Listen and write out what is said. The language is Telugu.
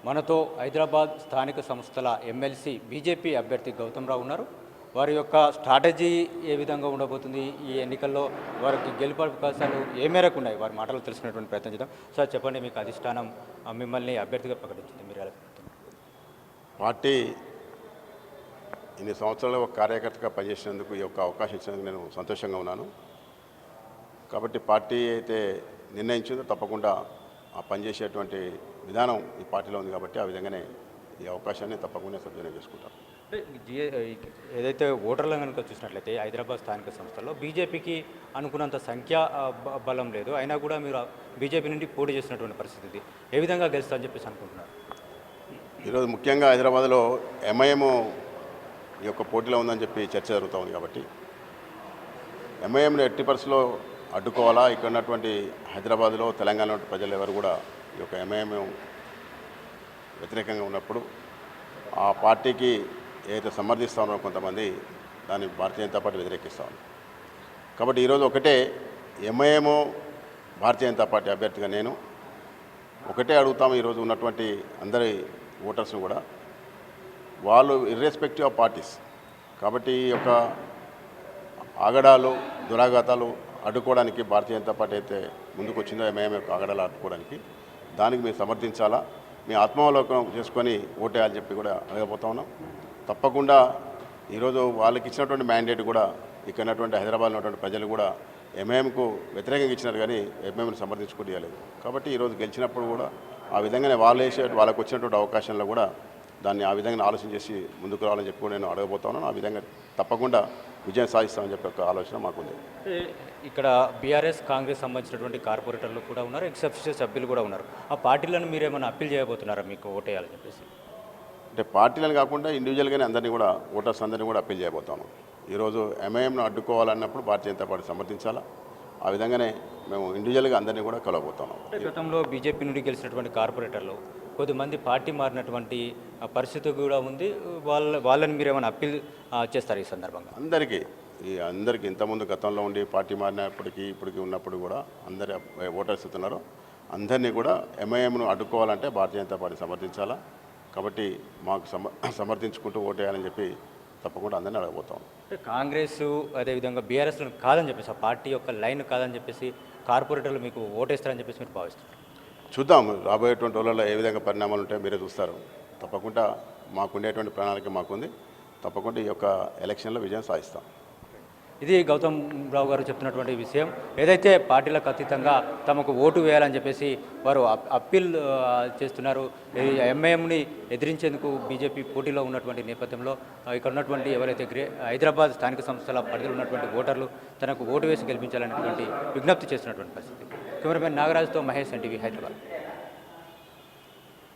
మనతో హైదరాబాద్ స్థానిక సంస్థల ఎమ్మెల్సీ బీజేపీ అభ్యర్థి గౌతమ్ రావు ఉన్నారు. వారి యొక్క స్ట్రాటజీ ఏ విధంగా ఉండబోతుంది, ఈ ఎన్నికల్లో వారికి గెలుపు అవకాశాలు ఏ మేరకు ఉన్నాయి, వారి మాటలు తెలుసుకునేటువంటి ప్రయత్నం చేద్దాం. సార్ చెప్పండి, మీకు అధిష్టానం మిమ్మల్ని అభ్యర్థిగా ప్రకటించింది, మీరు ఎలా చెప్తున్నారు? పార్టీ ఇన్ని సంవత్సరాలు ఒక కార్యకర్తగా పనిచేసినందుకు ఈ యొక్క అవకాశం ఇచ్చినందుకు నేను సంతోషంగా ఉన్నాను. కాబట్టి పార్టీ అయితే నిర్ణయించిందో తప్పకుండా ఆ పనిచేసేటువంటి విధానం ఈ పార్టీలో ఉంది. కాబట్టి ఆ విధంగానే ఈ అవకాశాన్ని తప్పకుండా సద్వినియోగం చేసుకుంటాను. ఏదైతే ఓటర్లను కనుక చూసినట్లయితే హైదరాబాద్ స్థానిక సంస్థల్లో బీజేపీకి అనుకున్నంత సంఖ్యా బలం లేదు, అయినా కూడా మీరు బీజేపీ నుండి పోటీ చేసినటువంటి పరిస్థితి ఏ విధంగా గెలుస్తా అని చెప్పేసి అనుకుంటున్నారు? ఈరోజు ముఖ్యంగా హైదరాబాద్లో ఎంఐఎం ఈ యొక్క పోటీలో ఉందని చెప్పి చర్చ జరుగుతూ ఉంది. కాబట్టి ఎంఐఎంని ఎట్టి పరిస్థితుల్లో అడ్డుకోవాలా, ఇక్కడ ఉన్నటువంటి హైదరాబాద్లో తెలంగాణ ప్రజలు ఎవరు కూడా ఈ యొక్క ఎంఐఎం వ్యతిరేకంగా ఉన్నప్పుడు ఆ పార్టీకి ఏదైతే సమర్థిస్తూ ఉన్నారో కొంతమంది దాన్ని భారతీయ జనతా పార్టీ వ్యతిరేకిస్తూ ఉంది. కాబట్టి ఈరోజు ఒకటే ఎంఐఎం భారతీయ జనతా పార్టీ అభ్యర్థిగా నేను ఒకటే అడుగుతాము. ఈరోజు ఉన్నటువంటి అందరి ఓటర్స్ను కూడా వాళ్ళు ఇర్రెస్పెక్టివ్ ఆఫ్ పార్టీస్. కాబట్టి ఈ యొక్క ఆగడాలు దురాఘాతాలు అడ్డుకోవడానికి భారతీయ జనతా పార్టీ అయితే ముందుకు వచ్చిందో ఎంఐఎం యొక్క ఆగడాలు అడ్డుకోవడానికి, దానికి మీరు సమర్థించాలా, మీ ఆత్మావలోకనం చేసుకొని ఓటేయాలని చెప్పి కూడా అడగబోతా ఉన్నాం. తప్పకుండా ఈరోజు వాళ్ళకి ఇచ్చినటువంటి మ్యాండేట్ కూడా ఇక్కడ ఉన్నటువంటి హైదరాబాద్లో ఉన్నటువంటి ప్రజలు కూడా ఎంఐఎంకు వ్యతిరేకంగా ఇచ్చినారు, కానీ ఎంఐఎంని సమర్థించుకోలేదు. కాబట్టి ఈరోజు గెలిచినప్పుడు కూడా ఆ విధంగానే వాళ్ళకు వచ్చినటువంటి అవకాశంలో కూడా దాన్ని ఆ విధంగా ఆలోచన చేసి ముందుకు రావాలని చెప్పి కూడా నేను అడగబోతా ఉన్నాను. ఆ విధంగా తప్పకుండా విజయం సాధిస్తామని చెప్పి ఒక ఆలోచన మాకుంది. ఇక్కడ బీఆర్ఎస్ కాంగ్రెస్ సంబంధించినటువంటి కార్పొరేటర్లు కూడా ఉన్నారు, ఎక్సెప్షన్ సభ్యులు కూడా ఉన్నారు. ఆ పార్టీలను మీరు ఏమైనా అప్పీల్ చేయబోతున్నారా మీకు ఓటేయాలని చెప్పేసి? అంటే పార్టీలను కాకుండా ఇండివిజువల్గానే అందరినీ కూడా ఓటర్స్ అందరినీ కూడా అప్పీల్ చేయబోతాము. ఈరోజు ఎంఐఎంను అడ్డుకోవాలన్నప్పుడు భారతీయ జనతా పార్టీ సమర్థించాలా, ఆ విధంగానే మేము ఇండివిజువల్గా అందరినీ కూడా కలవబోతున్నాం. గతంలో బీజేపీ నుండి గెలిచినటువంటి కార్పొరేటర్లు కొద్దిమంది పార్టీ మారినటువంటి పరిస్థితి కూడా ఉంది, వాళ్ళని మీరు ఏమైనా అప్పీల్ చేస్తారు ఈ సందర్భంగా? అందరికీ ఇంతకుముందు గతంలో ఉండి పార్టీ మారినప్పటికీ ఇప్పటికీ ఉన్నప్పుడు కూడా అందరి ఓటర్స్ ఉన్నారు, అందరినీ కూడా ఎంఐఎంను అడ్డుకోవాలంటే భారతీయ జనతా పార్టీ సమర్థించాలా. కాబట్టి మాకు సమర్థించుకుంటూ ఓటేయాలని చెప్పి తప్పకుండా అందరినీ అడగబోతాం. కాంగ్రెస్ అదేవిధంగా బీఆర్ఎస్ కాదని చెప్పేసి, ఆ పార్టీ యొక్క లైన్ కాదని చెప్పేసి కార్పొరేటర్లు మీకు ఓటేస్తారని చెప్పేసి మీరు భావిస్తారు? చూద్దాం, రాబోయేటువంటి రోజుల్లో ఏ విధంగా పరిణామాలు ఉంటాయో మీరే చూస్తారు. తప్పకుండా మాకుండేటువంటి ప్రణాళిక మాకుంది. తప్పకుండా ఈ యొక్క ఎలక్షన్లో విజయం సాధిస్తాం. ఇది గౌతమ్ రావు గారు చెప్తున్నటువంటి విషయం. ఏదైతే పార్టీలకు అతీతంగా తమకు ఓటు వేయాలని చెప్పేసి వారు అప్పీల్ చేస్తున్నారు. ఎంఐఎంని ఎదిరించేందుకు బీజేపీ పోటీలో ఉన్నటువంటి నేపథ్యంలో ఇక్కడ ఉన్నటువంటి ఎవరైతే హైదరాబాద్ స్థానిక సంస్థల పరిధిలో ఉన్నటువంటి ఓటర్లు తనకు ఓటు వేసి గెలిపించాలనేటువంటి విజ్ఞప్తి చేస్తున్నటువంటి పరిస్థితి. కెమెరామెన్ నాగరాజుతో మహేష్, ఎన్టీవీ, హైదరాబాద్.